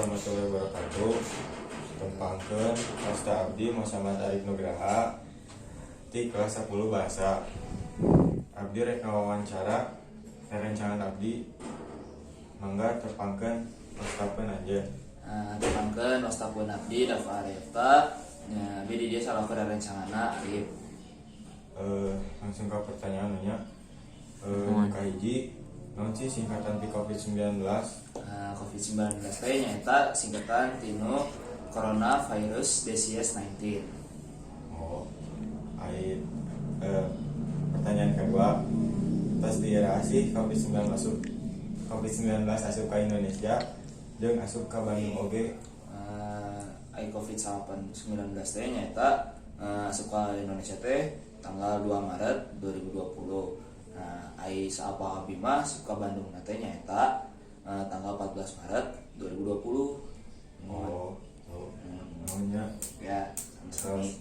warahmatullahi wabarakatuh. Tempangkeun Masta Abdi Muhammad Arif Nugraha di kelas 10 bahasa. Abdi rek ngawawancara rerencangan Abdi. Mangga tepangkeun wastapeun aja. Tepangkeun wastapeun Abdi Dafa Arifta. Abdi di dia salah rerencanganna Arif. Langsung ke pertanyaannya. Kahiji naon sih singkatan ti COVID-19? COVID-19 teh nyaeta singkatan tinu Coronavirus Disease 19. Pertanyaan kedua, tos di era sih COVID-19 asup ka Indonesia jeung asup ka Bandung oge. COVID-19 teh nyaeta asup ka Indonesia teh tanggal 2 Maret 2020. Saapa abdi mah asup ka Bandung teh nyaeta tanggal 14 Maret 2020. Nya Ya, terus